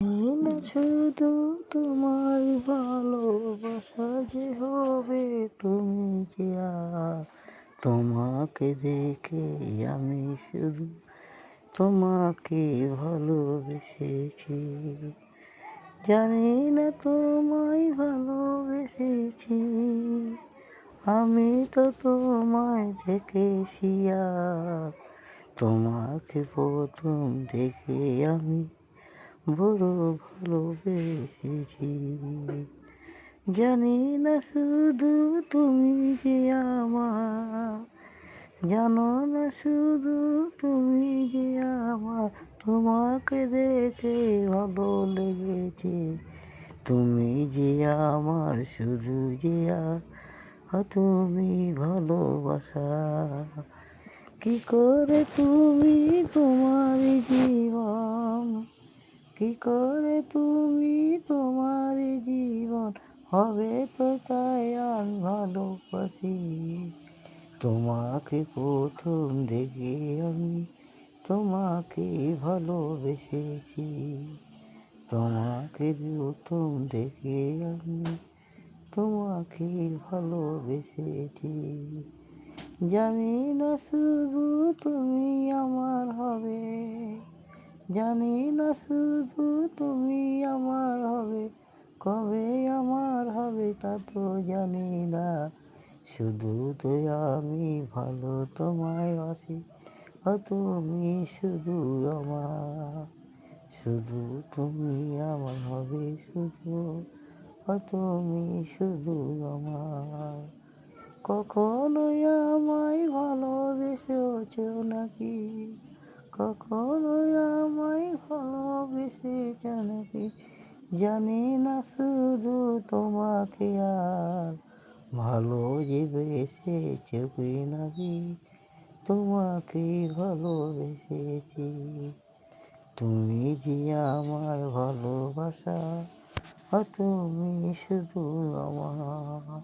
এই না শুধু তোমার ভালোবাসা যে হবে তুমি কি আর তোমাকে দেখে আমি শুধু তোমাকে ভালোবেসেছি। জানি না তোমায় ভালোবেসেছি, আমি তো তোমায় দেখেছি আর তোমাকে প্রথম দেখে আমি বড় ভালোবেসেছি। জানি না শুধু তুমি যে আমার, জানো না শুধু তুমি যে আমার, তোমাকে দেখে ভালো লেগেছে। তুমি যে আমার শুধু যে তুমি ভালোবাসা। কি করে তুমি তোমার জীবন, কি করে তুমি তোমার জীবন হবে তো তাই আমি ভালোবাসি। তোমাকে প্রথম দেখে আমি তোমাকে ভালোবেসেছি। তোমাকে প্রথম দেখে আমি তোমাকে ভালোবেসেছি। জানি না শুধু তুমি আমার হবে, জানি না শুধু তুমি আমার হবে, কবে আমার হবে তা তো জানি না। শুধু তো আমি ভালো তোমায় বাসি, তুমি শুধু আমার, শুধু তুমি আমার হবে শুধু, তুমি শুধু আমার। কখনোই আমায় ভালোবেসেছ নাকি, কখনোই আমায় ভালোবেসেছ নাকি, জানি না শুধু তোমাকে আর ভালো যে বেসেছ কি নাকি, তোমাকে ভালোবেসেছি। তুমি যে আমার ভালোবাসা, তুমি শুধু আমার।